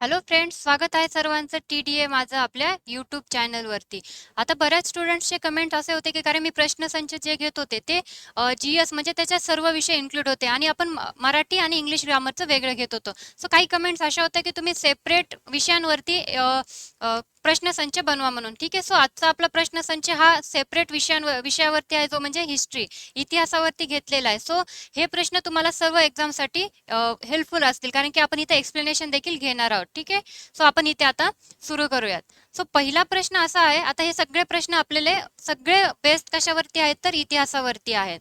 Hello friends, स्वागत आहे सर्वांचं TDA माझं आपल्या यूट्यूब चॅनलवरती. आता बऱ्याच स्टुडंट्सचे कमेंट असे होते की कारण मी प्रश्नसंच जे घेत होते ते GS म्हणजे त्याच्यात सर्व विषय इन्क्लूड होते आणि आपण मराठी आणि इंग्लिश ग्रामरचं वेगळं घेत होतो. सो काही कमेंट्स अशा होत्या की तुम्ही सेपरेट विषयांवरती प्रश्नसंच बनवा म्हणून. ठीक आहे, सो आजचा आपला प्रश्नसंच हा सेपरेट विषयावरती आहे, जो म्हणजे हिस्ट्री, इतिहासावरती घेतलेला आहे. सो हे प्रश्न तुम्हाला सर्व एक्झामसाठी हेल्पफुल असतील कारण की आपण इथे एक्सप्लेनेशन देखील घेणार आहोत. ठीक आहे, सो आपण इथे आता सुरू करूयात. सो पहिला प्रश्न असा आहे, आता हे सगळे प्रश्न आपल्याला सगळे बेस्ड कशावरती आहेत तर इतिहासावरती आहेत.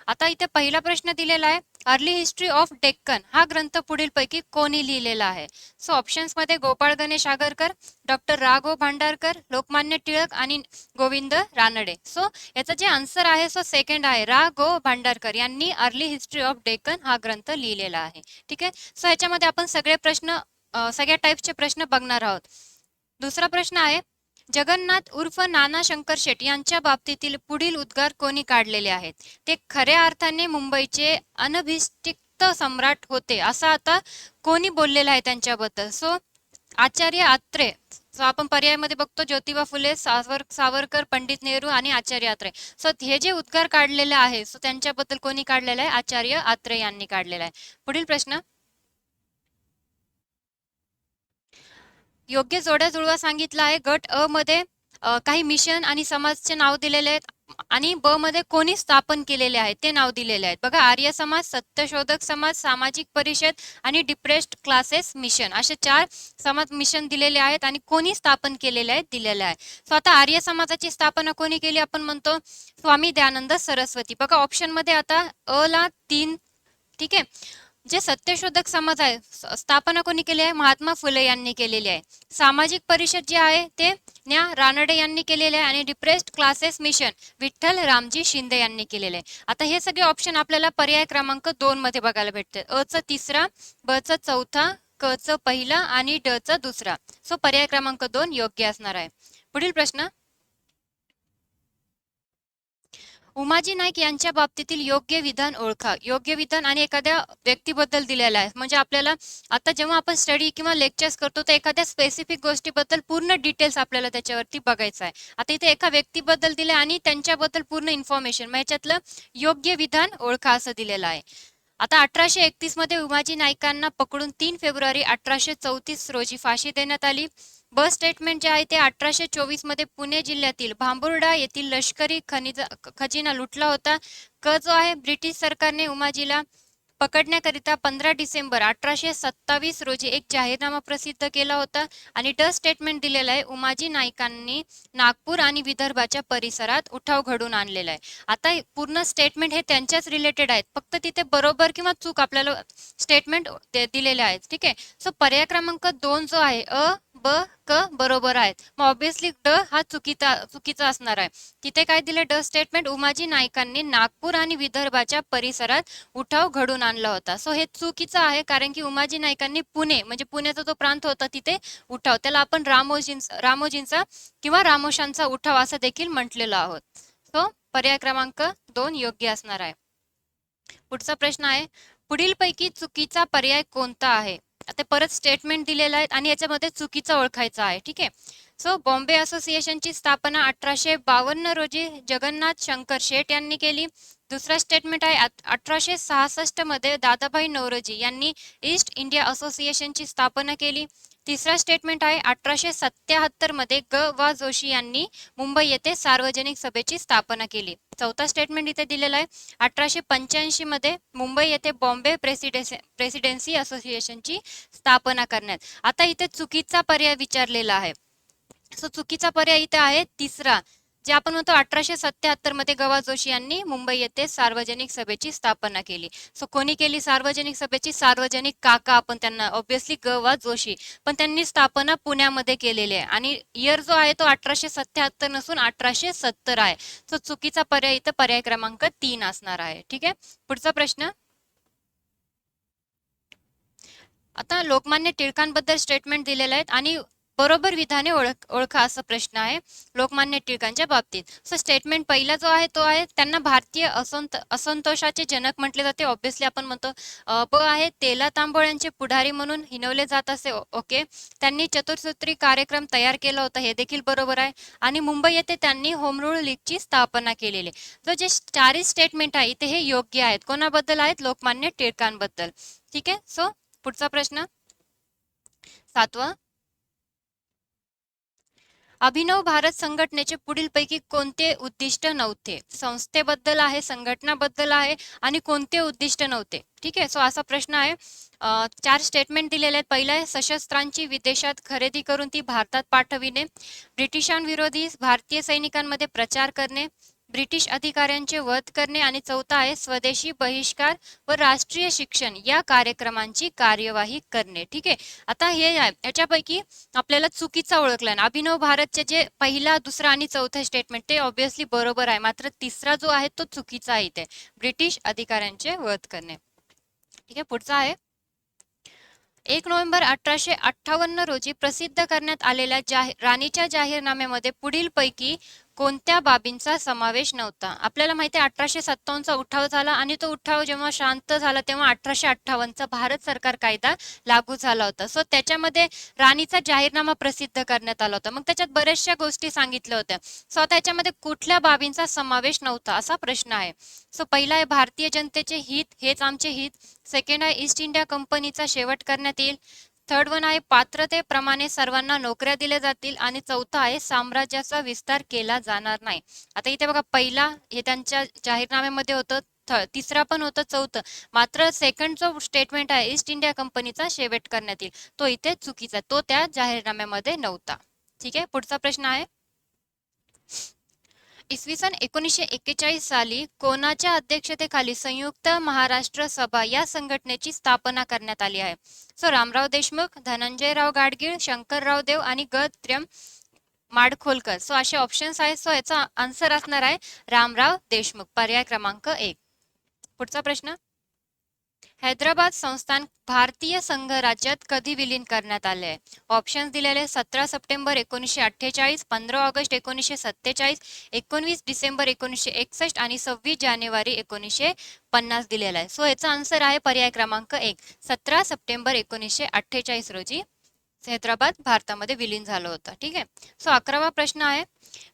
आता इथे पहिला प्रश्न दिलेला आहे, अर्ली हिस्ट्री ऑफ डेक्कन हा ग्रंथ पुढीलपैकी कोणी लिहिलेला आहे. सो ऑप्शन्स मध्ये गोपाळ गणेश आगरकर, डॉक्टर रा.गो. भांडारकर, लोकमान्य टिळक आणि गोविंद रानडे. सो याचं जे आन्सर आहे सो सेकंड आहे, रा.गो. भांडारकर यांनी अर्ली हिस्ट्री ऑफ डेक्कन हा ग्रंथ लिहिलेला आहे. ठीक आहे, सो याच्यामध्ये आपण सगळे प्रश्न सगळ्या टाईपचे प्रश्न बघणार आहोत. दुसरा प्रश्न आहे, जगन्नाथ उर्फ नाना शंकर शेट यांच्या बाबतीतील पुढील उद्गार कोणी काढलेले आहेत. ते खऱ्या अर्थाने मुंबईचे अनभिषिक्त सम्राट होते असं आता कोणी बोललेलं आहे त्यांच्याबद्दल. सो आचार्य आत्रे, सो आपण पर्यायामध्ये बघतो ज्योतिबा फुले, सावरकर, पंडित नेहरू आणि आचार्य आत्रे. सो हे जे उद्गार काढलेले आहे सो त्यांच्याबद्दल कोणी काढलेलं आहे, आचार्य आत्रे यांनी काढलेला आहे. पुढील प्रश्न, योग्य जोड्या जुळवा सांगितला आहे. गट अ मध्ये काही मिशन आणि समाजचे नाव दिलेले आहेत आणि ब मध्ये कोणी स्थापन केलेले आहेत ते नाव दिलेले आहेत. बघा, आर्य समाज, सत्यशोधक समाज, सामाजिक परिषद आणि डिप्रेस्ड क्लासेस मिशन असे 4 समाज मिशन दिलेले आहेत आणि कोणी स्थापन केलेले आहेत दिलेले आहे. सो आता आर्य समाजाची स्थापना कोणी केली आपण म्हणतो स्वामी दयानंद सरस्वती. बघा ऑप्शन मध्ये आता अ ला 3. ठीक आहे, जे सत्यशोधक समाज आहे स्थापना कोणी केली आहे, महात्मा फुले यांनी केलेली आहे. सामाजिक परिषद जे आहे ते न्या रानडे यांनी केलेले आहे आणि depressed classes mission Vitthal Ramji Shinde यांनी केलेले आहे. आता हे सगळे ऑप्शन आपल्याला पर्याय क्रमांक 2 मध्ये बघायला भेटते. अ चा तिसरा, ब चा चौथा, क चा पहिला आणि ड चा दुसरा. सो पर्याय क्रमांक 2 योग्य असणार आहे. पुढील प्रश्न, उमाजी नाईक यांच्या बाबतीतील योग्य विधान ओळखा. योग्य विधान आणि एखाद्या व्यक्तीबद्दल दिलेला आहे. म्हणजे आपल्याला आता जेव्हा आपण स्टडी किंवा लेक्चर्स करतो तर एखाद्या स्पेसिफिक गोष्टीबद्दल पूर्ण डिटेल्स आपल्याला त्याच्यावरती बघायचं आहे. आता इथे एका व्यक्तीबद्दल दिले आणि त्यांच्याबद्दल पूर्ण इन्फॉर्मेशन, मग याच्यातलं योग्य विधान ओळखा असं दिलेलं आहे. आता 1831 मध्ये उमाजी नाईकांना पकडून 3 फेब्रुवारी 1834 रोजी फाशी देण्यात आली. ब स्टेटमेंट जे आहे ते 1824 मध्ये पुणे जिल्ह्यातील भांबुर्डा येथील लष्करी खजिना लुटला होता. क जो आहे, ब्रिटिश सरकारने उमाजीला पकडण्याकरिता 15 डिसेंबर 1827 रोजी एक जाहीरनामा प्रसिद्ध केला होता. आणि ड स्टेटमेंट दिलेला आहे, उमाजी नाईकांनी नागपूर आणि विदर्भाच्या परिसरात उठाव घडून आणलेला आहे. आता पूर्ण स्टेटमेंट हे त्यांच्याच रिलेटेड आहेत, फक्त तिथे बरोबर किंवा चूक आपल्याला स्टेटमेंट दिलेले आहेत. ठीक आहे, सो पर्याय क्रमांक 2 जो आहे अ, ब, क बरोबर आहेत. मग ऑब्विसली ड हा चुकीचा असणार आहे. तिथे काय दिले ड स्टेटमेंट, उमाजी नाईकांनी नागपूर आणि विदर्भाच्या परिसरात उठाव घडून आणला होता. सो हे चुकीचं आहे कारण की उमाजी नाईकांनी पुणे म्हणजे पुण्याचा जो प्रांत होता तिथे उठाव, त्याला आपण रामोजींचा किंवा रामोशांचा उठाव असं देखील म्हटलेलं आहोत. सो पर्याय क्रमांक 2 योग्य असणार आहे. पुढचा प्रश्न आहे, पुढीलपैकी चुकीचा पर्याय कोणता आहे. आता परत स्टेटमेंट दिलेला आहे आणि याच्यामध्ये चुकीचा ओळखायचा आहे. ठीक आहे, सो बॉम्बे असोसिएशनची स्थापना 1852 रोजी जगन्नाथ शंकर शेठ यांनी केली. दुसरा स्टेटमेंट आहे 1866 मध्ये दादाभाई नौरोजी यांनी ईस्ट इंडिया असोसिएशनची स्थापना केली. तिसरा स्टेटमेंट आहे 1877 मध्ये ग वा जोशी यांनी मुंबई येथे सार्वजनिक सभेची स्थापना केली. चौथा स्टेटमेंट इथे दिलेला आहे 1885 मध्ये मुंबई येथे बॉम्बे प्रेसिडेन्सी असोसिएशनची स्थापना करण्यात. आता इथे चुकीचा पर्याय विचारलेला आहे. सो चुकीचा पर्याय इथे आहे तिसरा, जे आपण म्हणतो 1877 मध्ये गवा जोशी यांनी मुंबई येथे सार्वजनिक सभेची स्थापना केली. सो कोणी केली सार्वजनिक सभेची, सार्वजनिक काका आपण त्यांना ऑब्विसली गवा जोशी, पण त्यांनी स्थापना पुण्यामध्ये केलेली आहे आणि इयर जो आहे तो 1877 नसून 1870 आहे. सो चुकीचा पर्याय इथं पर्याय क्रमांक 3 असणार आहे. ठीक आहे, पुढचा प्रश्न, आता लोकमान्य टिळकांबद्दल स्टेटमेंट दिलेले आहेत आणि बरोबर विधाने ओळखा असा प्रश्न आहे लोकमान्य टिळकांच्या बाबतीत. सो स्टेटमेंट पहिला जो आहे तो आहे त्यांना भारतीय असंतोषाचे जनक म्हटले जाते. ऑब्व्हियसली आपण म्हणतो. ब आहे तेला तांबोळ्यांचे पुढारी म्हणून हिनवले जात असे. ओके. त्यांनी चतुर्सूत्री कार्यक्रम तयार केला होता, हे देखील बरोबर आहे. आणि मुंबई येथे त्यांनी होम रूल लीगची स्थापना केलेली. जो जे चारही स्टेटमेंट आहे इथे हे योग्य आहेत. कोणाबद्दल आहेत? लोकमान्य टिळकांबद्दल. ठीक आहे. सो पुढचा प्रश्न 7वा. अभिनव भारत संघटनेचे पुढीलपैकी कोणते उद्दिष्ट नव्हते? संस्थेबद्दल आहे, संघटनाबद्दल आहे आणि कोणते उद्दिष्ट नव्हते? ठीक आहे. सो असा प्रश्न आहे. 4 स्टेटमेंट दिलेले आहेत. पहिलं आहे सशस्त्रांची विदेशात खरेदी करून ती भारतात पाठविणे, ब्रिटिशांविरोधी भारतीय सैनिकांमध्ये प्रचार करणे, ब्रिटिश अधिकाऱ्यांचे वध करणे आणि चौथा आहे स्वदेशी बहिष्कार व राष्ट्रीय शिक्षण या कार्यक्रमांची कार्यवाही करणे. ठीक आहे. आता हे आहे याच्यापैकी आपल्याला चुकीचा ओळखला ना. अभिनव भारतचे जे पहिला, दुसरा आणि चौथा स्टेटमेंट ते ऑब्व्हियसली बरोबर आहे, मात्र तिसरा जो आहे तो चुकीचा आहे. इथे ब्रिटिश अधिकाऱ्यांचे वध करणे. ठीक आहे. पुढचा आहे 1 नोव्हेंबर 1858 रोजी प्रसिद्ध करण्यात आलेल्या राणीच्या जाहीरनाम्यामध्ये पुढीलपैकी कोणत्या बाबींचा समावेश नव्हता? आपल्याला माहिती आहे 1857चा उठाव झाला आणि तो उठाव जेव्हा शांत झाला तेव्हा 1858चा भारत सरकार कायदा लागू झाला होता. सो त्याच्यामध्ये राणीचा जाहीरनामा प्रसिद्ध करण्यात आला होता. मग त्याच्यात बऱ्याचशा गोष्टी सांगितल्या होत्या. सो त्याच्यामध्ये कुठल्या बाबींचा समावेश नव्हता असा प्रश्न आहे. सो पहिला आहे भारतीय जनतेचे हित, हेच आमचे हित. सेकंड आहे ईस्ट इंडिया कंपनीचा शेवट करण्यात येईल. थर्ड वन आहे पात्रतेप्रमाणे सर्वांना नोकऱ्या दिल्या जातील आणि चौथा आहे साम्राज्याचा विस्तार केला जाणार नाही. आता इथे बघा पहिला हे त्यांच्या जाहीरनाम्यामध्ये होतं, तिसरा पण होतं, चौथं मात्र सेकंड जो स्टेटमेंट आहे ईस्ट इंडिया कंपनीचा शेवट करण्यात येईल तो इथे चुकीचा, तो त्या जाहीरनाम्यामध्ये नव्हता. ठीक आहे. पुढचा प्रश्न आहे इसवी सन 1941 साली कोणाच्या अध्यक्षतेखाली संयुक्त महाराष्ट्र सभा या संघटनेची स्थापना करण्यात आली आहे? सो रामराव देशमुख, धनंजयराव गाडगीळ, शंकरराव देव आणि गत्रम माडखोलकर. सो असे ऑप्शन्स आहेत. सो याचा आन्सर असणार आहे रामराव देशमुख, पर्याय क्रमांक 1. पुढचा प्रश्न हैदराबाद संस्थान भारतीय संघ राज्यात कधी विलीन करण्यात आले आहे? ऑप्शन्स दिलेले 17 सप्टेंबर 1948, 15 ऑगस्ट 1947, 19 डिसेंबर 1961 आणि 26 जानेवारी 1950 दिलेला आहे. सो याचा आन्सर आहे पर्याय क्रमांक 1, 17 सप्टेंबर 1948 रोजी हैदराबाद भारतामध्ये विलीन झालं होतं. ठीक आहे. सो 11वा प्रश्न आहे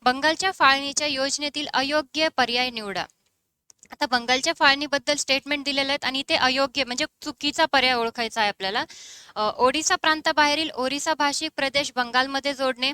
बंगालच्या फाळणीच्या योजनेतील अयोग्य पर्याय निवडा. आता बंगालच्या फाळणीबद्दल स्टेटमेंट दिलेले आहेत आणि ते अयोग्य म्हणजे चुकीचा पर्याय ओळखायचा आहे आपल्याला. ओडिसा प्रांताबाहेरील ओरिसा भाषिक प्रदेश बंगालमध्ये जोडणे,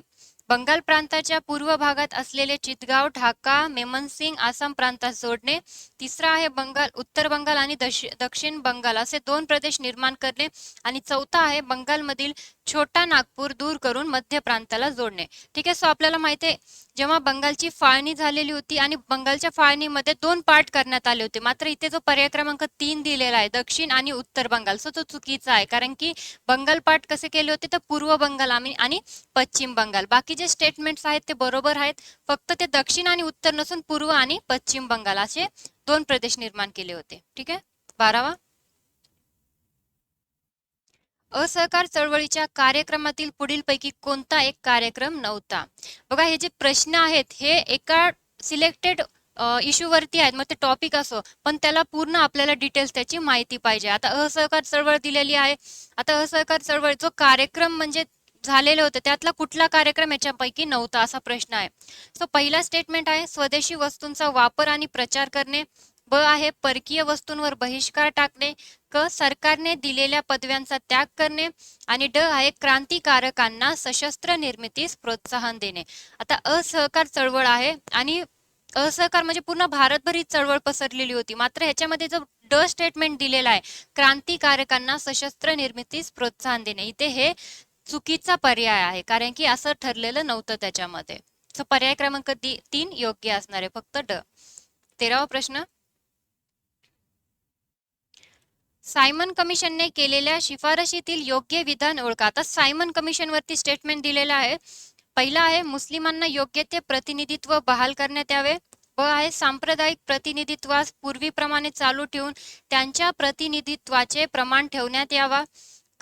बंगाल प्रांताच्या पूर्व भागात असलेले चितगाव, ढाका, मेमनसिंग आसाम प्रांतात जोडणे, तिसरा आहे उत्तर बंगाल आणि दक्षिण बंगाल असे 2 प्रदेश निर्माण करणे आणि चौथा आहे बंगालमधील छोटा नागपूर दूर करून मध्य प्रांताला जोडणे. ठीक आहे. सो आपल्याला माहिती आहे जेव्हा बंगालची फाळणी झालेली होती आणि बंगालच्या फाळणीमध्ये 2 पार्ट करण्यात आले होते, मात्र इथे जो पर्याय क्रमांक 3 दिलेला आहे दक्षिण आणि उत्तर बंगाल, सो तो चुकीचा आहे. कारण की बंगाल पार्ट कसे केले होते तर पूर्व बंगाल आणि पश्चिम बंगाल. बाकी जे स्टेटमेंट्स आहेत ते बरोबर आहेत, फक्त ते दक्षिण आणि उत्तर नसून पूर्व आणि पश्चिम बंगाल असे 2 प्रदेश निर्माण केले होते. ठीक आहे. 12वा असहकार चळवळीच्या कार्यक्रमातील पुढीलपैकी कोणता एक कार्यक्रम नव्हता? बघा हे जे प्रश्न आहेत हे एका सिलेक्टेड इश्यू वरती आहेत, मग ते टॉपिक असो पण त्याला पूर्ण आपल्याला डिटेल्स त्याची माहिती पाहिजे. आता असहकार चळवळ दिलेली आहे. आता असहकार चळवळ जो कार्यक्रम म्हणजे झालेले होते त्यातला कुठला कार्यक्रम याच्यापैकी नव्हता असा प्रश्न आहे. सो पहिला स्टेटमेंट आहे स्वदेशी वस्तूंचा वापर आणि प्रचार करणे, ब आहे परकीय वस्तूंवर बहिष्कार टाकणे, क सरकारने दिलेल्या पदव्यांचा त्याग करणे आणि ड आहे क्रांतिकारकांना सशस्त्र निर्मितीस प्रोत्साहन देणे. आता असहकार चळवळ आहे आणि असहकार म्हणजे पूर्ण भारतभर ही चळवळ पसरलेली होती, मात्र ह्याच्यामध्ये जो ड स्टेटमेंट दिलेला आहे क्रांतिकारकांना सशस्त्र निर्मितीस प्रोत्साहन देणे, इथे हे चुकीचा पर्याय आहे कारण की असं ठरलेलं नव्हतं त्याच्यामध्ये. सो पर्याय क्रमांक 3 योग्य असणार आहे, फक्त ड. 13वा प्रश्न सायमन कमिशनने केलेल्या शिफारशीतील योग्य विधान ओळखा. आता सायमन कमिशन वरती स्टेटमेंट दिलेला आहे. पहिला आहे मुस्लिमांना योग्य ते प्रतिनिधित्व बहाल करण्यात यावे, ब आहे सांप्रदायिक प्रतिनिधित्वास पूर्वीप्रमाणे चालू ठेवून त्यांच्या प्रतिनिधित्वाचे प्रमाण ठेवण्यात यावा,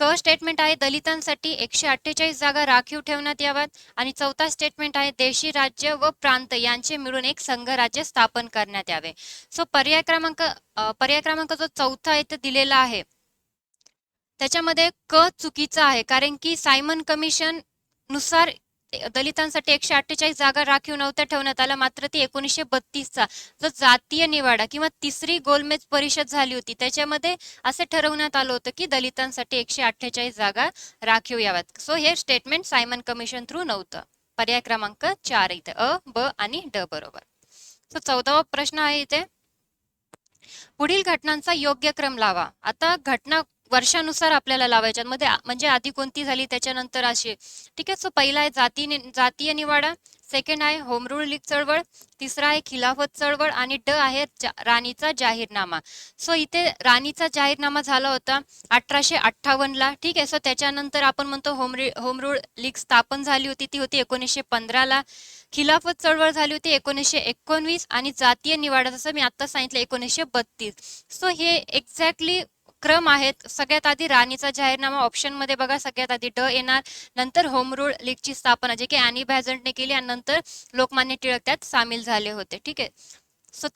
क स्टेटमेंट आहे दलितांसाठी 148 जागा राखीव ठेवण्यात याव्यात आणि चौथा स्टेटमेंट आहे देशी राज्य व प्रांत यांचे मिळून एक संघराज्य स्थापन करण्यात यावे. सो पर्याय क्रमांक जो चौथा इथे दिलेला आहे त्याच्यामध्ये क चुकीचा आहे, कारण की सायमन कमिशन नुसार दलितांसाठी 148 जागा राखीव नव्हत्या ठेवण्यात आल्या, मात्र ती 1932चा जो जातीय निवाडा किंवा तिसरी गोलमेज परिषद झाली होती त्याच्यामध्ये असे ठरवण्यात आलं होतं की दलितांसाठी 148 जागा राखीव याव्यात. सो हे स्टेटमेंट सायमन कमिशन थ्रू नव्हतं. पर्याय क्रमांक 4 इथे अ, ब आणि ड बरोबर. सो 14वा प्रश्न आहे इथे पुढील घटनांचा योग्य क्रम लावा. आता घटना वर्षानुसार आपल्याला लावायच्या मध्ये म्हणजे आधी कोणती झाली त्याच्यानंतर अशी. ठीक आहे. सो पहिला आहे जातीय निवाडा, सेकंड आहे होम रूल लीग चळवळ, तिसरा आहे खिलाफत चळवळ आणि ड आहे राणीचा जाहीरनामा. सो इथे राणीचा जाहीरनामा झाला होता 1858 ला. ठीक आहे. सो त्याच्यानंतर आपण म्हणतो होम रूल लीग स्थापन झाली होती, ती होती 1915 ला. खिलाफत चळवळ झाली होती 1919 आणि जातीय निवाडा जसं मी आता सांगितलं 1932. सो हे एक्झॅक्टली क्रम आहेत. सगळ्यात आधी राणीचा जाहीरनामा ऑप्शन मध्ये बघा, सगळ्यात आधी ड येणार, नंतर होम रूल लीगची स्थापना जे की ॲनी बेझंटने केली आणि नंतर लोकमान्य टिळक त्यात सामील झाले होते. ठीक आहे. सो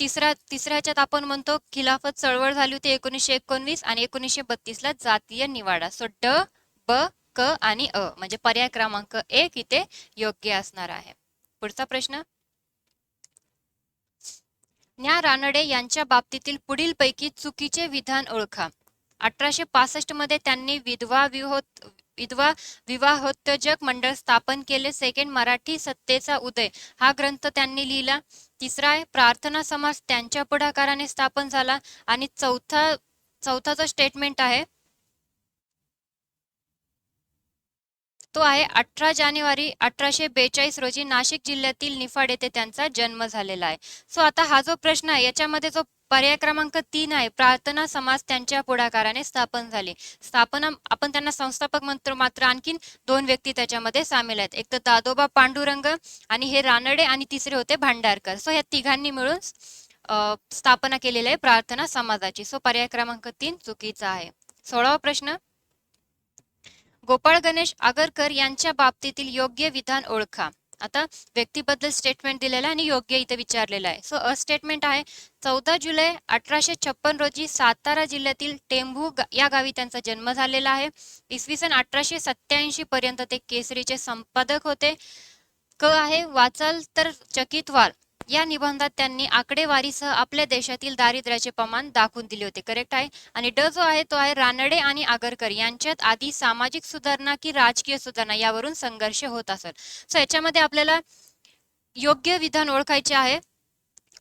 तिसऱ्याच्यात आपण म्हणतो खिलाफत चळवळ झाली होती 1919 आणि 1932 ला जातीय निवाडा. सो ड, ब, क आणि अ म्हणजे पर्याय क्रमांक 1 इथे योग्य असणार आहे. पुढचा प्रश्न न्या रानडे यांच्या बाबतीतील पुढील पैकी चुकीचे विधान ओळखा. 1865 मध्ये त्यांनी विधवा विवाहोत्तेजक मंडळ स्थापन केले. सेकंड मराठी सत्तेचा उदय हा ग्रंथ त्यांनी लिहिला. तिसरा आहे प्रार्थना समाज त्यांच्या पुढाकाराने स्थापन झाला आणि चौथा जो स्टेटमेंट आहे तो आहे 18 जानेवारी 1842 रोजी नाशिक जिल्ह्यातील निफाड येथे त्यांचा जन्म झालेला आहे. सो आता हा जो प्रश्न आहे याच्यामध्ये जो पर्याय क्रमांक 3 आहे प्रार्थना समाज त्यांच्या पुढाकाराने स्थापन झाले. स्थापना आपण त्यांना संस्थापक म्हणतो, मात्र आणखीन 2 व्यक्ती त्याच्यामध्ये सामील आहेत, एक तर दादोबा पांडुरंग आणि हे रानडे आणि तिसरे होते भांडारकर. सो ह्या तिघांनी मिळून स्थापना केलेली आहे प्रार्थना समाजाची. सो पर्याय क्रमांक 3 चुकीचा आहे. 16वा प्रश्न गोपाळ गणेश आगरकर यांच्या बाबतीतील योग्य विधान ओळखा. आता व्यक्तीबद्दल स्टेटमेंट दिलेला आणि योग्य इथे विचारलेला आहे. सो अ स्टेटमेंट आहे 14 जुलै 1856 रोजी सातारा जिल्ह्यातील टेंभू या गावी त्यांचा जन्म झालेला आहे. इसवी सन 1887 पर्यंत ते केसरीचे संपादक होते. क आहे वाचाल तर चकित व्हाल या निबंधात त्यांनी आकडेवारीसह आपल्या देशातील दारिद्र्याचे प्रमाण दाखवून दिले होते. करेक्ट आहे. आणि ड जो आहे तो आहे रानडे आणि आगरकर यांच्यात आधी सामाजिक सुधारणा की राजकीय सुधारणा यावरून संघर्ष होत असत. सो याच्यामध्ये आपल्याला योग्य विधान ओळखायचे आहे.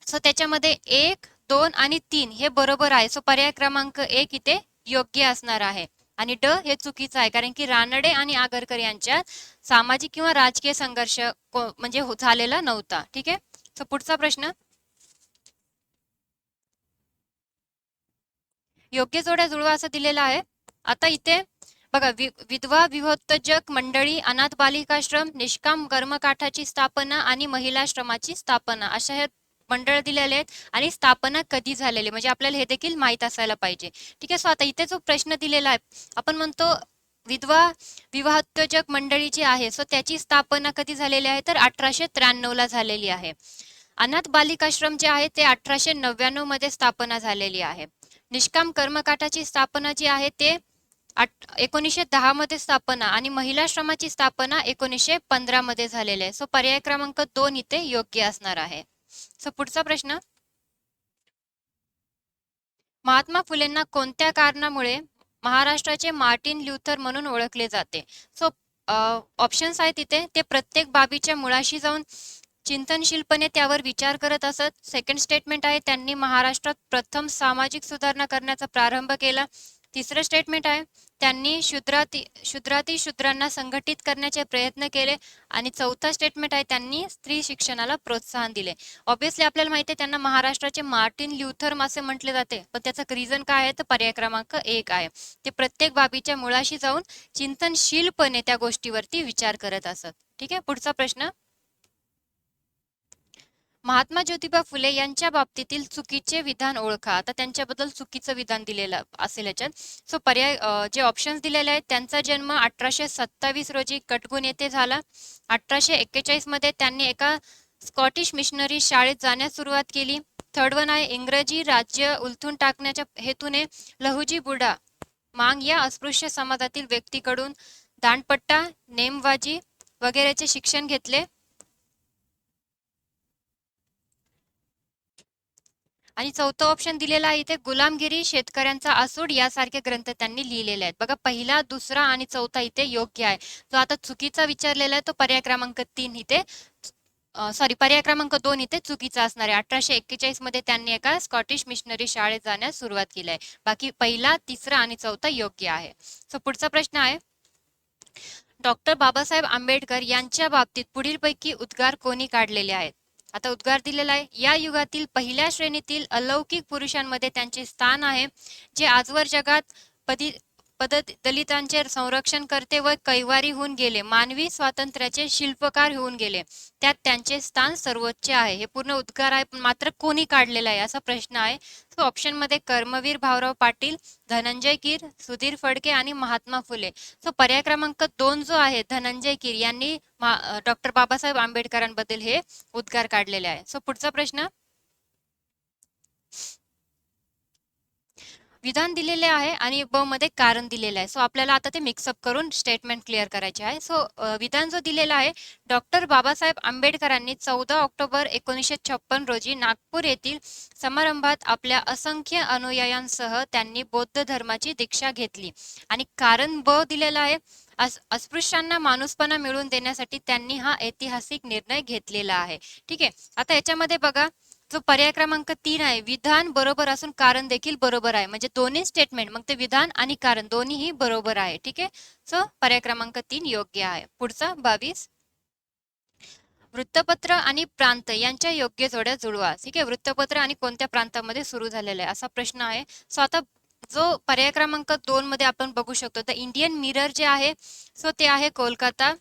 सो त्याच्यामध्ये 1, 2 आणि 3 हे बरोबर आहे. सो पर्याय क्रमांक 1 इथे योग्य असणार आहे आणि ड हे चुकीचं आहे, कारण की रानडे आणि आगरकर यांच्यात सामाजिक किंवा राजकीय संघर्ष म्हणजे झालेला नव्हता. ठीक आहे. सो पुढचा प्रश्न योग्य जोड्या जुळवा असं दिलेला आहे. आता इथे बघा विधवा विवाहोत्तेजक मंडळी, अनाथ बालिकाश्रम, निष्काम कर्मकाठाची स्थापना आणि महिलाश्रमाची स्थापना अशा हे मंडळ दिलेले आहेत आणि स्थापना कधी झालेली म्हणजे आपल्याला हे देखील माहित असायला पाहिजे. ठीक आहे. सो आता इथे जो प्रश्न दिलेला आहे आपण म्हणतो विधवा विवाहोत्तेजक मंडळी जी आहे सो त्याची स्थापना कधी झालेली आहे तर 1893 ला झालेली आहे. अनाथ बालिकाश्रम जे आहे ते 1899 मध्ये स्थापना झालेली आहे. निष्काम कर्मकाठाची स्थापना जी आहे ते 1910 मध्ये स्थापना आणि महिलाश्रमाची स्थापना 1915 मध्ये झालेली आहे. सो पर्याय क्रमांक 2 इथे योग्य असणार आहे. सो पुढचा प्रश्न महात्मा फुलेंना कोणत्या कारणामुळे महाराष्ट्राचे मार्टिन ल्युथर म्हणून ओळखले जाते. सो ऑप्शन्स आहेत तिथे. ते प्रत्येक बाबीच्या मुळाशी जाऊन चिंतनशीलपणे त्यावर विचार करत असत. सेकंड स्टेटमेंट आहे त्यांनी महाराष्ट्रात प्रथम सामाजिक सुधारणा करण्याचा प्रारंभ केला. तिसरं स्टेटमेंट आहे त्यांनी शूद्रांना संघटित करण्याचे प्रयत्न केले आणि चौथा स्टेटमेंट आहे त्यांनी स्त्री शिक्षणाला प्रोत्साहन दिले. ऑब्विसली आपल्याला माहिती आहे त्यांना महाराष्ट्राचे मार्टिन ल्युथर असे म्हटले जाते, पण त्याचं रिझन काय आहे तर पर्याय क्रमांक 1 आहे. ते प्रत्येक बाबीच्या मुळाशी जाऊन चिंतनशीलपणे त्या गोष्टीवरती विचार करत असत. ठीक आहे. पुढचा प्रश्न महात्मा ज्योतिबा फुले यांच्या बाबतीतील चुकीचे विधान ओळखा. आता त्यांच्याबद्दल चुकीचं विधान दिलेलं असेल याच्यात. सो पर्याय जे ऑप्शन्स दिलेले आहेत, त्यांचा जन्म 1827 रोजी कटगुन येथे झाला. 1841 मध्ये त्यांनी एका स्कॉटिश मिशनरी शाळेत जाण्यास सुरुवात केली. थर्ड वन आहे, इंग्रजी राज्य उलथून टाकण्याच्या हेतूने लहुजी बुडा मांग या अस्पृश्य समाजातील व्यक्तीकडून दांडपट्टा, नेमबाजी वगैरेचे शिक्षण घेतले. आणि चौथं ऑप्शन दिलेलं आहे इथे, गुलामगिरी, शेतकऱ्यांचा आसूड यासारखे ग्रंथ त्यांनी लिहिलेले आहेत. बघा, पहिला, दुसरा आणि चौथा इथे योग्य आहे. जो आता चुकीचा विचारलेला आहे तो पर्याय क्रमांक 3 इथे पर्याय क्रमांक 2 इथे चुकीचा असणार आहे. 1841 मध्ये त्यांनी एका स्कॉटिश मिशनरी शाळेत जाण्यास सुरुवात केली आहे. बाकी पहिला, तिसरा आणि चौथा योग्य आहे. सो पुढचा प्रश्न आहे, डॉक्टर बाबासाहेब आंबेडकर यांच्या बाबतीत पुढीलपैकी उद्गार कोणी काढलेले आहेत. आता उद्गार दिलेला आहे, या युगातील पहिल्या श्रेणीतील अलौकिक पुरुषांमध्ये त्यांचे स्थान आहे, जे आजवर जगात दलितांचे संरक्षण करते व कैवारी होऊन गेले, मानवी स्वातंत्र्याचे शिल्पकार होऊन गेले, त्यात त्यांचे स्थान सर्वोच्च आहे. हे पूर्ण उद्गार आहे, पण मात्र कोणी काढलेला आहे असा प्रश्न आहे. सो ऑप्शन मध्ये कर्मवीर भाऊराव पाटील, धनंजय कीर, सुधीर फडके आणि महात्मा फुले. सो पर्याय क्रमांक 2 जो आहे, धनंजय कीर यांनी डॉक्टर बाबासाहेब आंबेडकरांबद्दल हे उद्गार काढलेले आहे. सो पुढचा प्रश्न, विधान दिलेले आहे आणि ब मध्ये कारण दिलेलं आहे. सो आपल्याला आता ते मिक्सअप करून स्टेटमेंट क्लिअर करायचे आहे. सो विधान जो दिलेला आहे, डॉक्टर बाबासाहेब आंबेडकरांनी 14 ऑक्टोबर 1956 रोजी नागपूर येथील समारंभात आपल्या असंख्य अनुयायांसह त्यांनी बौद्ध धर्माची दीक्षा घेतली. आणि कारण ब दिलेला आहे, अस्पृश्यांना माणूसपणा मिळवून देण्यासाठी त्यांनी हा ऐतिहासिक निर्णय घेतलेला आहे. ठीक आहे, आता याच्यामध्ये बघा, जो पर्याय क्रमांक 3 आहे, विधान बरोबर असून कारण देखील बरोबर आहे, म्हणजे दोन्ही स्टेटमेंट, मग ते विधान आणि कारण दोन्हीही बरोबर आहे. ठीक आहे, सो पर्याय क्रमांक 3 योग्य आहे. पुढचा 22, वृत्तपत्र आणि प्रांत यांच्या योग्य जोड्या जुळवा. ठीक आहे, वृत्तपत्र आणि कोणत्या प्रांतामध्ये सुरू झालेलं आहे असा प्रश्न आहे. सो आता जो पर्याय क्रमांक 2 मध्ये आपण बघू शकतो, द इंडियन मिरर जे आहे, सो ते आहे कोलकाता.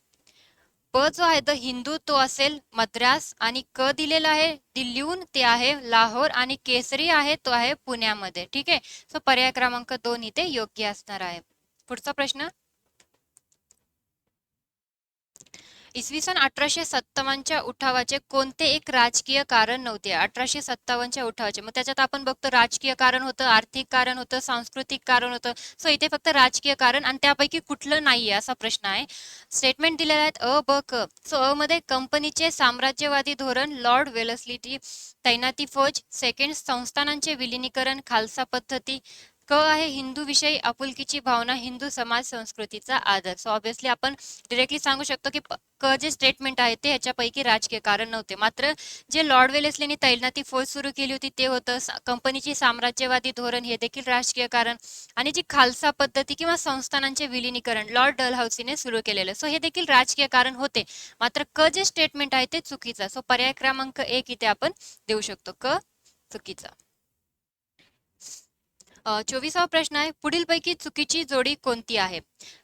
प जो आहे द हिंदू तो असेल मद्रास, आणि क दिलेला आहे दिल्लीहून ते आहे लाहोर, आणि केसरी आहे तो आहे पुण्यामध्ये. ठीक आहे, सो पर्याय क्रमांक 2 इथे योग्य असणार आहे. पुढचा प्रश्न, इसवी सन 1857च्या उठावाचे कोणते एक राजकीय कारण नव्हते. 1857च्या उठावाचे, मग त्याच्यात आपण बघतो राजकीय कारण होतं, आर्थिक कारण होतं, सांस्कृतिक कारण होतं. सो इथे फक्त राजकीय कारण, आणि त्यापैकी कुठलं नाहीये असा प्रश्न आहे. स्टेटमेंट दिलेले आहेत अ, ब, क. सो अ मध्ये कंपनीचे साम्राज्यवादी धोरण, लॉर्ड वेलस्लीची तैनाती फौज. सेकंड, संस्थानांचे विलिनीकरण, खालसा पद्धती. क आहे हिंदू विषयी आपुलकीची भावना, हिंदू समाज संस्कृतीचा आदर. सो ऑब्विसली आपण डिरेक्टली सांगू शकतो की क जे स्टेटमेंट आहे ते ह्याच्यापैकी राजकीय कारण नव्हते. मात्र जे लॉर्ड वेलेस्लीने तैनाती फौज सुरू केली होती ते होतं, कंपनीची साम्राज्यवादी धोरण हे देखील राजकीय कारण, आणि जी खालसा पद्धती किंवा संस्थानांचे विलिनीकरण लॉर्ड डलहौसीने सुरू केलेलं, सो हे देखील राजकीय कारण होते. मात्र क जे स्टेटमेंट आहे ते चुकीचं. सो पर्याय क्रमांक 1 इथे आपण देऊ शकतो, क चुकीचा. 24वा प्रश्न आहे, पुढीलपैकी चुकीची जोडी कोणती आहे.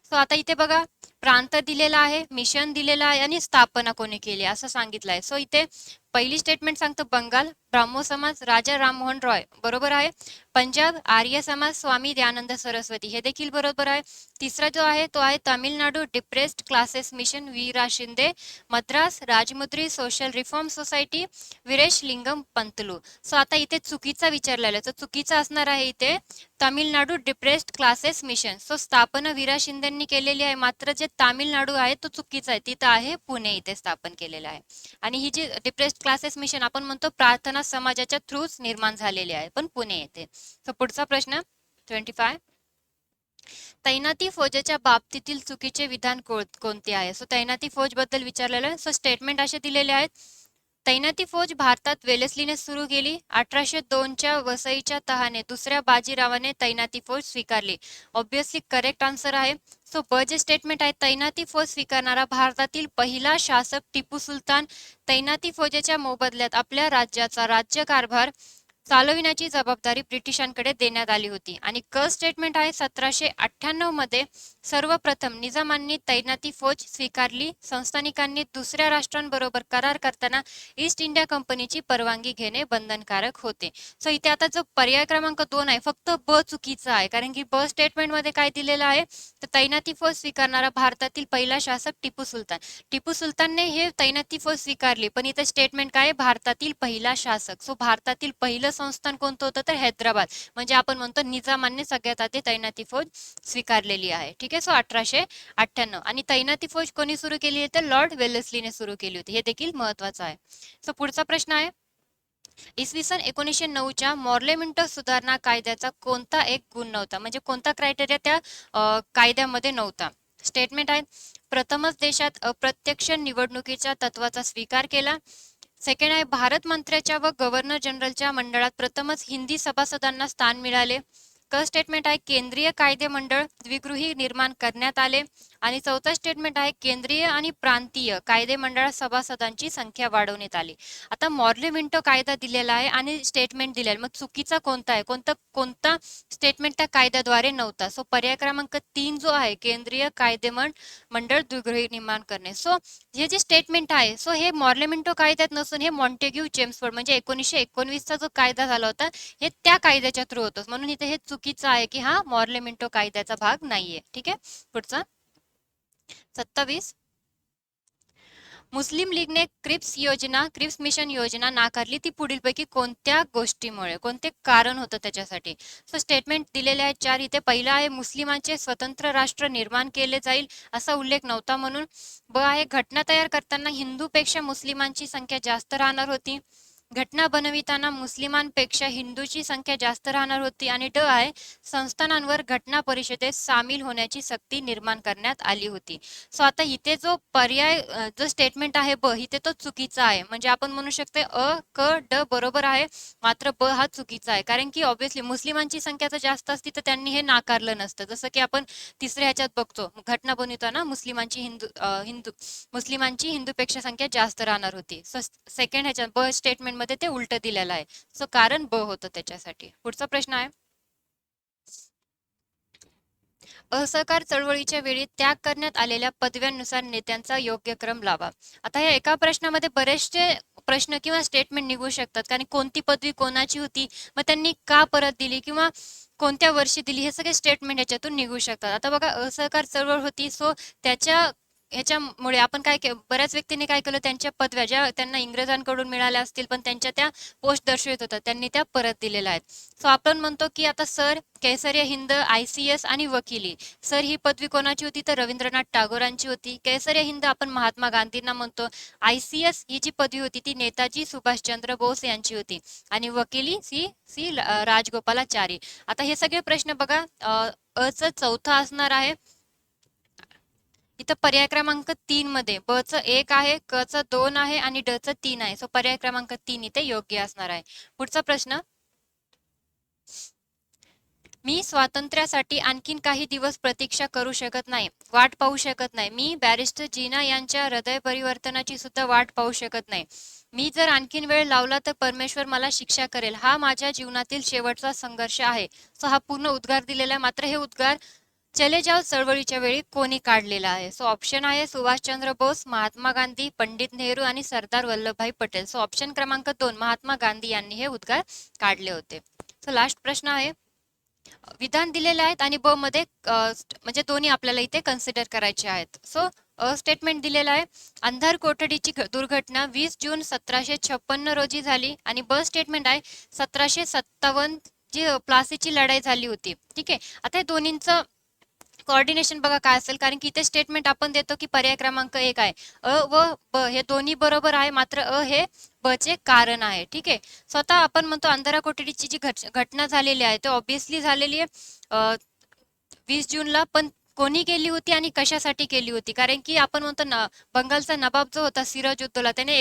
सो आता इथे बघा, प्रांत दिलेला आहे, मिशन दिलेला आहे, आणि स्थापना कोणी केली असं सांगितलं आहे. सो इथे पहिली स्टेटमेंट सांगतो बंगाल, ब्राह्मो समाज, राजा राममोहन रॉय बरोबर आहे. पंजाब, आर्य समाज, स्वामी दयानंद सरस्वती हे देखील बरोबर आहे. तिसरा जो आहे तो आहे Tamil Nadu, depressed classes mission, V Ra Shinde. Madras, Rajahmundry social reform society, Veeresalingam Pantulu. So आता इथे चुकीचा विचारलेला आहे, तर चुकीचा असणार आहे इथे Tamil Nadu depressed classes mission. So स्थापना वीरा शिंदेंनी केलेली आहे, मात्र जे तामिळनाडू आहे तो चुकीचा आहे, तिथं आहे पुणे इथे स्थापन केलेलं आहे. आणि ही जी डिप्रेस्ड क्लासेस मिशन आपण म्हणतो प्रार्थना समाजाच्या थ्रूच निर्माण झालेले आहे, पण पुणे येथे. सो पुढचा प्रश्न 25, तैनाती फौजेच्या बाबतीतील चुकीचे विधान कोणते आहे. सो तैनाती फौज बद्दल विचारलेलं आहे. सो स्टेटमेंट असे दिलेले आहेत, तैनाती फौज भारतात वेलेस्लीने सुरू केली. 1802च्या वसईच्या तहाने दुसऱ्या बाजीरावाने तैनाती फौज स्वीकारली. ऑब्विसली करेक्ट आन्सर आहे. सो ब जे स्टेटमेंट आहे, तैनाती फौज स्वीकारणारा भारतातील पहिला शासक टिपू सुलतान. तैनाती फौजेच्या मोबदल्यात आपल्या राज्याचा राज्यकारभार चालविण्याची जबाबदारी ब्रिटिशांकडे देण्यात आली होती. आणि क स्टेटमेंट आहे 1798 मध्ये सर्वप्रथम निजामांनी तैनाती फौज स्वीकारली. संस्थानिकांनी दुसऱ्या राष्ट्रांबरोबर करार करताना ईस्ट इंडिया कंपनीची परवानगी घेणे बंधनकारक होते. सो इथे आता जो पर्याय क्रमांक 2 आहे फक्त ब चुकीचा आहे, कारण की ब स्टेटमेंट मध्ये काय दिलेलं आहे तर तैनाती फौज स्वीकारणारा भारतातील पहिला शासक टिपू सुलतान. टिपू सुलतानने हे तैनाती फौज स्वीकारली, पण इथे स्टेटमेंट काय भारतातील पहिला शासक. सो भारतातील पहिलं संस्थान कोणतं होतं तर हैदराबाद, म्हणजे आपण म्हणतो निजामांनी सगळ्यात आधी तैनाती फौज स्वीकारलेली आहे. ठीक आहे. सो 1898. आणि तैनाती फौज कोणी सुरू केली तर लॉर्ड वेलेस्लीने सुरू केली होती. हे देखील महत्वाचं आहे. सो पुढचा प्रश्न आहे इसवी सन 1909च्या मॉर्लेमिंटो सुधारणा कायद्याचा कोणता एक गुण नव्हता, म्हणजे कोणता क्रायटेरिया त्या कायद्यामध्ये नव्हता. स्टेटमेंट आहे प्रथमच देशात अप्रत्यक्ष निवडणुकीच्या तत्वाचा स्वीकार केला. सेकंड आहे भारत मंत्र्याच्या व गव्हर्नर जनरलच्या मंडळात प्रथमच हिंदी सभासदांना स्थान मिळाले. क स्टेटमेंट आहे केंद्रीय कायदे मंडळ द्विगृही निर्माण करण्यात आले. आणि चौथा स्टेटमेंट आहे केंद्रीय आणि प्रांतीय कायदे मंडळात सभासदांची संख्या वाढवण्यात आली. आता मॉर्लेमिंटो कायदा दिलेला आहे आणि स्टेटमेंट दिलेला आहे, मग चुकीचा कोणता आहे, कोणता स्टेटमेंट त्या कायद्याद्वारे नव्हता. सो पर्याय क्रमांक 3 जो आहे केंद्रीय कायदे मंडळ द्विगृही निर्माण करणे. सो हे जे स्टेटमेंट आहे सो हे मॉर्लेमिंटो कायद्यात नसून हे मॉन्टेग्यू चेम्सफोर्ड म्हणजे 1919चा जो कायदा झाला होता हे त्या कायद्याच्या थ्रू होतं, म्हणून इथे हे चुकीचं आहे की हा मॉर्लेमिंटो कायद्याचा भाग नाहीये. ठीक आहे. पुढचा 27. मुस्लिम लीगने क्रिप्स मिशन योजना नाकारली ती पुढीलपैकी कोणत्या गोष्टीमुळे, कोणते कारण होतं त्याच्यासाठी. सो स्टेटमेंट दिलेले आहेत 4. इथे पहिला आहे मुस्लिमांचे स्वतंत्र राष्ट्र निर्माण केले जाईल असा उल्लेख नव्हता म्हणून. ब आहे घटना तयार करताना हिंदूपेक्षा मुस्लिमांची संख्या जास्त राहणार होती. घटना बनविताना मुस्लिमांपेक्षा हिंदूची संख्या जास्त राहणार होती. आणि ड आहे संस्थानांवर घटना परिषदेत सामील होण्याची सक्ती निर्माण करण्यात आली होती. सो आता इथे जो पर्याय जो स्टेटमेंट आहे ब इथे तो चुकीचा आहे, म्हणजे आपण म्हणू शकतो क ड बरोबर आहे मात्र ब हा चुकीचा आहे, कारण की ऑब्व्हियसली मुस्लिमांची संख्या जर जास्त असती तर त्यांनी हे नाकारलं नसतं. जसं की आपण तिसऱ्या ह्याच्यात बघतो घटना बनवताना मुस्लिमांची हिंदूपेक्षा संख्या जास्त राहणार होती. सो सेकंड ह्याच्यात ब स्टेटमेंट मध्ये ते उलट दिलेलं आहे. सो कारण ब होतं त्याच्यासाठी. पुढचा प्रश्न आहे असहकार चळवळीच्या वेळी त्याग करण्यात आलेल्या पदव्यांनुसार नेत्यांचा योग्य क्रम लावा. आता या एका प्रश्नामध्ये बरेचसे प्रश्न किंवा स्टेटमेंट निघू शकतात, कारण कोणती पदवी कोणाची होती, मग त्यांनी का परत दिली किंवा कोणत्या वर्षी दिली, हे सगळे स्टेटमेंट याच्यातून निघू शकतात. आता बघा असहकार चळवळ होती सो ह्याच्यामुळे आपण बऱ्याच व्यक्तींनी काय केलं त्यांच्या पदव्या ज्या त्यांना इंग्रजांकडून मिळाल्या असतील पण त्यांच्या त्या पोस्ट दर्शवित होतात त्यांनी त्या परत दिलेल्या आहेत. सो आपण म्हणतो की आता सर, कैसरिया हिंद, ICS आणि वकिली. सर ही पदवी कोणाची होती तर रवींद्रनाथ टागोरांची होती. कैसरिया हिंद आपण महात्मा गांधींना म्हणतो. ICS ही जी पदवी होती ती नेताजी सुभाषचंद्र बोस यांची होती. आणि वकिली सी राजगोपालाचारी. आता हे सगळे प्रश्न बघा च चौथा असणार आहे. इथं पर्याय क्रमांक 3 मध्ये ब च 1 आहे, क च 2 आहे आणि ड च 3 आहे. सो पर्याय क्रमांक 3 इथे योग्य असणार आहे. पुढचा प्रश्न मी स्वातंत्र्यासाठी आणखीन काही दिवस प्रतीक्षा करू शकत नाही, वाट पाहू शकत नाही. मी बॅरिस्टर जीना यांच्या हृदय परिवर्तनाची सुद्धा वाट पाहू शकत नाही. मी जर आणखीन वेळ लावला तर परमेश्वर मला शिक्षा करेल. हा माझ्या जीवनातील शेवटचा संघर्ष आहे. सो हा पूर्ण उद्गार दिलेला आहे, मात्र हे उद्गार चले जाव चळवळीच्या वेळी कोणी काढलेला आहे. सो ऑप्शन आहे सुभाषचंद्र बोस, महात्मा गांधी, पंडित नेहरू आणि सरदार वल्लभभाई पटेल. सो ऑप्शन क्रमांक 2 महात्मा गांधी यांनी हे उद्गार काढले होते. सो लास्ट प्रश्न आहे विधान दिलेले आहेत आणि ब मध्ये म्हणजे दोन्ही आपल्याला इथे कन्सिडर करायचे आहेत. सो स्टेटमेंट दिलेला आहे अंधार कोठडीची दुर्घटना 20 जून 1756 रोजी झाली. आणि ब स्टेटमेंट आहे 1757 जी प्लासीची लढाई झाली होती. ठीक आहे. आता हे दोन्हींचं कोऑर्डिनेशन बघा काय असेल, कारण की इथे स्टेटमेंट आपण देतो की पर्याय क्रमांक 1 आहे व ब हे दोन्ही बरोबर आहे, मात्र हे ब चे कारण आहे. ठीक आहे. स्वतः आपण म्हणतो अंधारा कोठडीची जी घटना झालेली आहे ते ऑब्विसली झालेली आहे 20 जूनला, पण कोणी केली होती आणि कशासाठी केली होती, कारण की आपण म्हणतो बंगालचा नवाब जो होता सिराजुद्दौला त्याने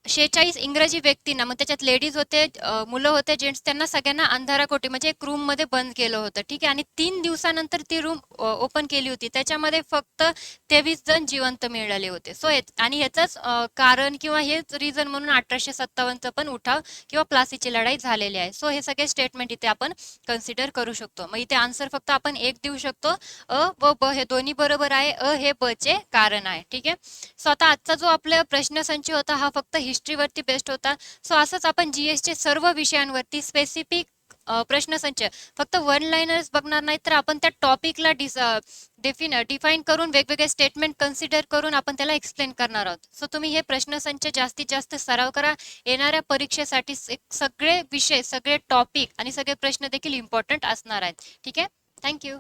46 इंग्रजी व्यक्तींना, मग त्याच्यात लेडीज होते, मुलं होते, जेंट्स, त्यांना सगळ्यांना अंधाराकोटी म्हणजे एक रूम मध्ये बंद केलं होतं. ठीक आहे. आणि 3 दिवसानंतर ती रूम ओपन केली होती. त्याच्यामध्ये फक्त 23 जण जिवंत मिळाले होते. सो आणि ह्याचंच कारण किंवा हेच रिझन म्हणून 1857चं पण उठाव किंवा प्लासीची लढाई झालेली आहे. सो हे सगळे स्टेटमेंट इथे आपण कन्सिडर करू शकतो. मग इथे आन्सर फक्त आपण एक देऊ शकतो, अ व ब हे दोन्ही बरोबर आहे. हे ब चे कारण आहे. ठीक आहे. सो आता आजचा जो आपला प्रश्नसंच होता हा फक्त हिस्ट्रीवरती बेस्ड होता. सो असंच आपण जीएसचे सर्व विषयांवरती स्पेसिफिक प्रश्नसंच फक्त वन लाईनर्स बघणार नाही, तर आपण त्या टॉपिकला डिफाईन करून वेगवेगळे स्टेटमेंट कन्सिडर करून आपण त्याला एक्सप्लेन करणार आहोत. सो तुम्ही हे प्रश्नसंच जास्तीत जास्त सराव करा. येणाऱ्या परीक्षेसाठी सगळे विषय, सगळे टॉपिक आणि सगळे प्रश्न देखील इम्पॉर्टंट असणार आहेत. ठीक आहे. थँक्यू.